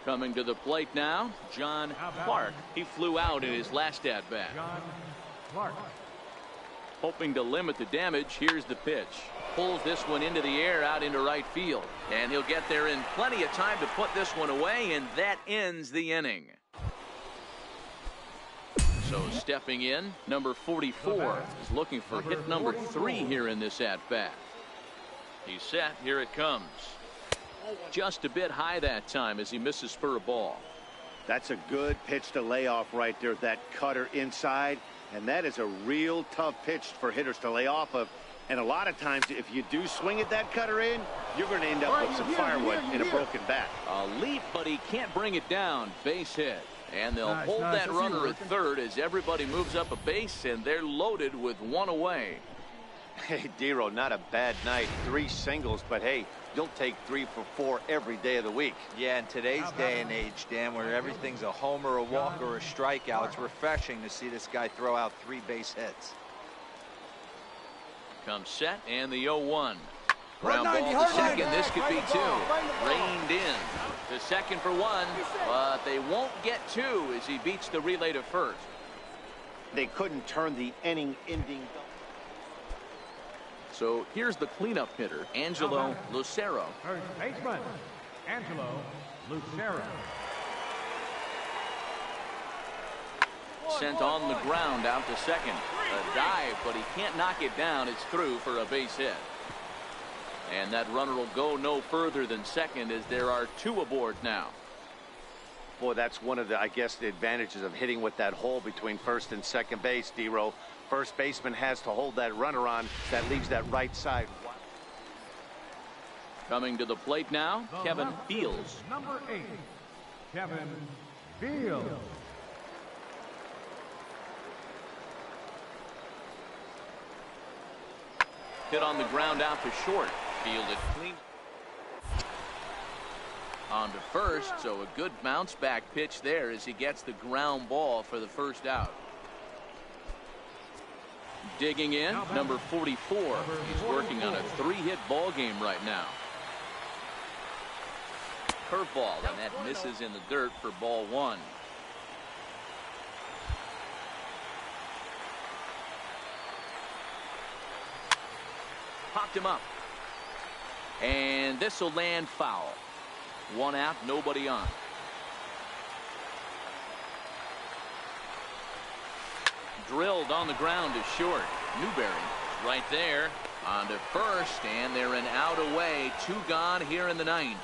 [SPEAKER 1] Coming to the plate now, John Clark. He flew out in his last at-bat.
[SPEAKER 3] John Clark.
[SPEAKER 1] Hoping to limit the damage. Here's the pitch. Pulls this one into the air out into right field. And he'll get there in plenty of time to put this one away, and that ends the inning. So stepping in, number 44 is looking for hit number 3 here in this at-bat. He's set. Here it comes. Just a bit high that time as he misses for a ball.
[SPEAKER 2] That's a good pitch to lay off right there. That cutter inside. And that is a real tough pitch for hitters to lay off of. And a lot of times, if you do swing at that cutter in, you're going to end up with some firewood in a broken bat.
[SPEAKER 1] A leap, but he can't bring it down. Base hit. And they'll hold that runner at third as everybody moves up a base, and they're loaded with 1 away.
[SPEAKER 2] Hey, D-Row, not a bad night. 3 singles, but hey, you'll take 3 for 4 every day of the week.
[SPEAKER 4] Yeah, in today's day and age, Dan, where everything's a homer, a walk, or a strikeout, it's refreshing to see this guy throw out 3 base hits.
[SPEAKER 1] Comes set, and the 0-1. Ground ball to second. This could be 2. Reined in. To second for 1, but they won't get 2 as he beats the relay to first.
[SPEAKER 2] They couldn't turn the inning-ending.
[SPEAKER 1] So here's the cleanup hitter, Angelo Lucero.
[SPEAKER 3] First baseman, Angelo Lucero.
[SPEAKER 1] Sent on the ground out to second. A dive, but he can't knock it down. It's through for a base hit. And that runner will go no further than second as there are 2 aboard now.
[SPEAKER 2] Boy, that's one of the, I guess, the advantages of hitting with that hole between first and second base, D-Row. First baseman has to hold that runner on. That leaves that right side.
[SPEAKER 1] Coming to the plate now, Kevin Fields.
[SPEAKER 3] Number 8, Kevin Fields.
[SPEAKER 1] Hit on the ground out to short. Fielded clean. On to first, so a good bounce back pitch there as he gets the ground ball for the first out. Digging in, number 44. He's working on a 3-hit ball game right now. Curveball, and that misses in the dirt for ball 1. Popped him up. And this will land foul. 1 out, nobody on. Drilled on the ground to short. Newberry right there on to first, and they're an out away. 2 gone here in the 9th.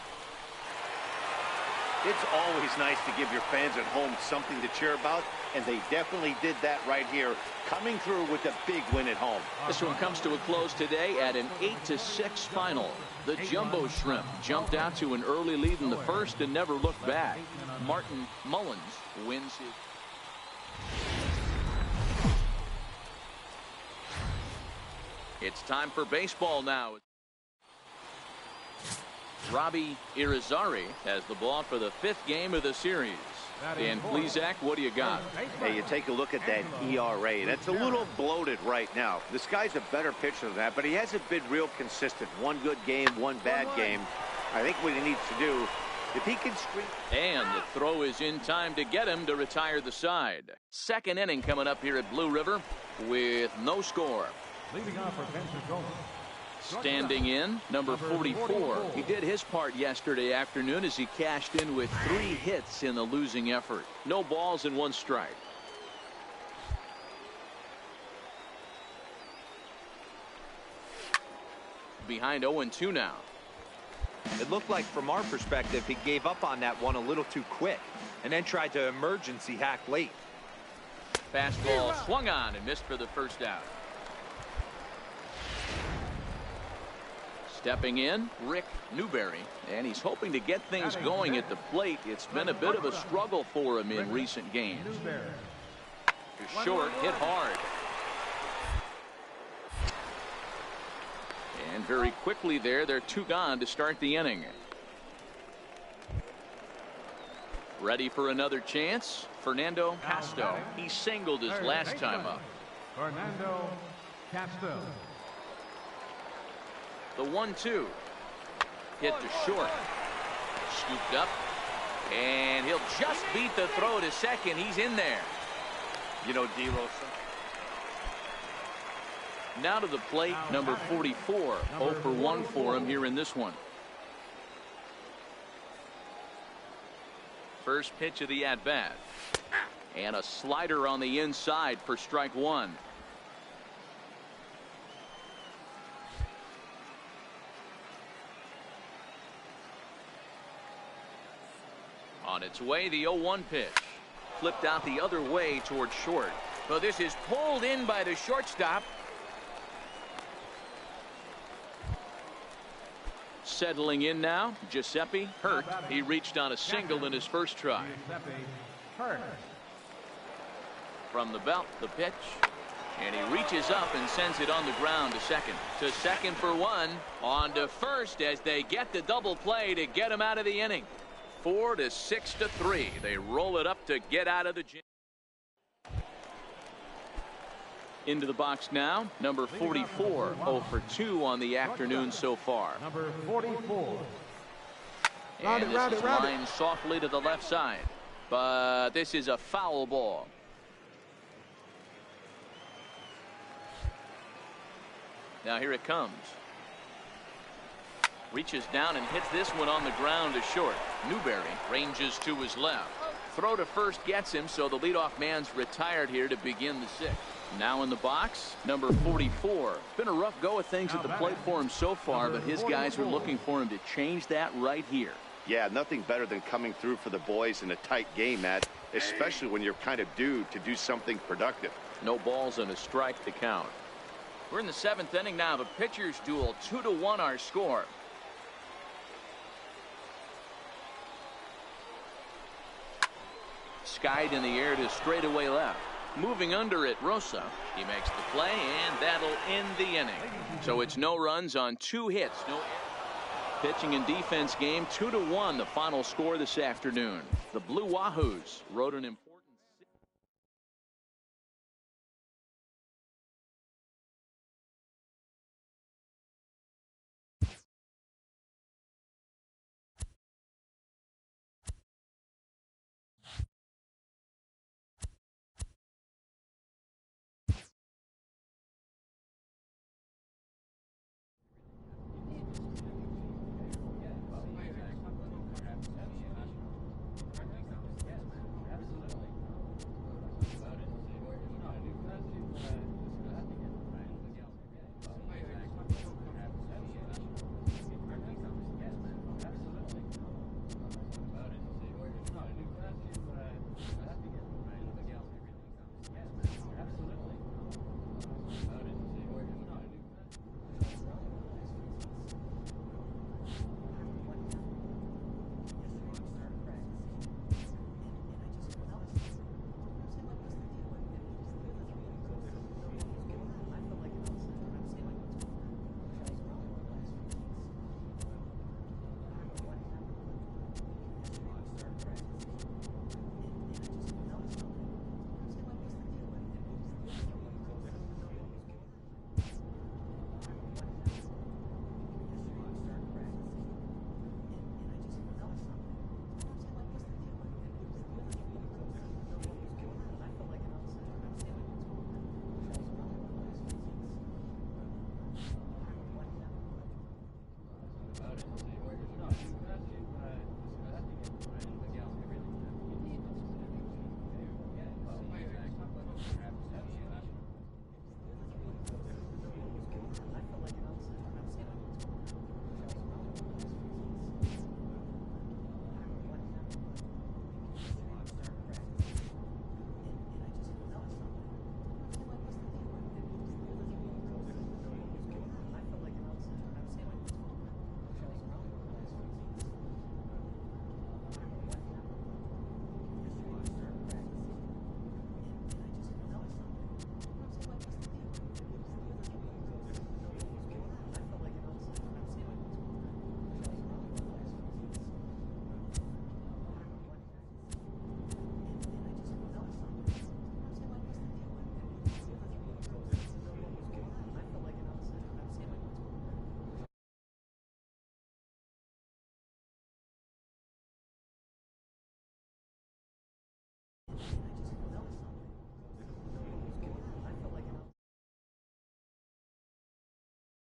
[SPEAKER 2] It's always nice to give your fans at home something to cheer about, and they definitely did that right here, coming through with a big win at home.
[SPEAKER 1] This one comes to a close today at an 8-6 final. The Jumbo Shrimp jumped out to an early lead in the first and never looked back. Martin Mullins wins his. It's time for baseball now. Robbie Irizarry has the ball for the 5th game of the series. Dan Plesac, what do you got?
[SPEAKER 2] Hey, you take a look at that ERA. That's a little bloated right now. This guy's a better pitcher than that, but he hasn't been real consistent. 1 good game, 1 bad game. I think what he needs to do, if he can streak.
[SPEAKER 1] And the throw is in time to get him to retire the side. 2nd inning coming up here at Blue River with no score.
[SPEAKER 3] Leading off for Pensacola.
[SPEAKER 1] Standing in, number 44. He did his part yesterday afternoon as he cashed in with 3 hits in the losing effort. No balls and 1 strike. Behind 0-2 now.
[SPEAKER 4] It looked like from our perspective he gave up on that one a little too quick and then tried to emergency hack late.
[SPEAKER 1] Fastball swung on and missed for the 1st out. Stepping in, Rick Newberry, and he's hoping to get things going at the plate. It's been a bit of a struggle for him in recent games. To short, hit hard. And very quickly there, they're 2 gone to start the inning. Ready for another chance? Fernando Casto. He singled his last time up.
[SPEAKER 3] Fernando Casto.
[SPEAKER 1] The 1-2. Hit to short. Scooped up. And he'll just beat the throw to second. He's in there.
[SPEAKER 2] You know, D-Rosa.
[SPEAKER 1] Now to the plate, number 44. 0 for 1 for him here in this one. First pitch of the at-bat. And a slider on the inside for strike 1. On its way, the 0-1 pitch. Flipped out the other way towards short. So this is pulled in by the shortstop. Settling in now, Giuseppe hurt. He reached on a single in his first try. From the belt, the pitch. And he reaches up and sends it on the ground to second. To second for 1. On to first as they get the double play to get him out of the inning. 4-6-3. They roll it up to get out of the gym. Into the box now, number 44. 0 for 2 on the afternoon so far.
[SPEAKER 3] Number 44.
[SPEAKER 1] And this is lined softly to the left side. But this is a foul ball. Now here it comes. Reaches down and hits this one on the ground to short. Newberry ranges to his left. Throw to first gets him, so the leadoff man's retired here to begin the 6th. Now in the box, number 44. It's been a rough go of things at the plate for him so far, but his guys are looking for him to change that right here.
[SPEAKER 2] Yeah, nothing better than coming through for the boys in a tight game, Matt, especially when you're kind of due to do something productive.
[SPEAKER 1] No balls and a strike to count. We're in the 7th inning now. The pitchers duel. 2-1 our score. Skied in the air to straightaway left. Moving under it, Rosa. He makes the play, and that'll end the inning. So it's no runs on 2 hits. No pitching and defense game. 2-1 the final score this afternoon. The Blue Wahoos wrote an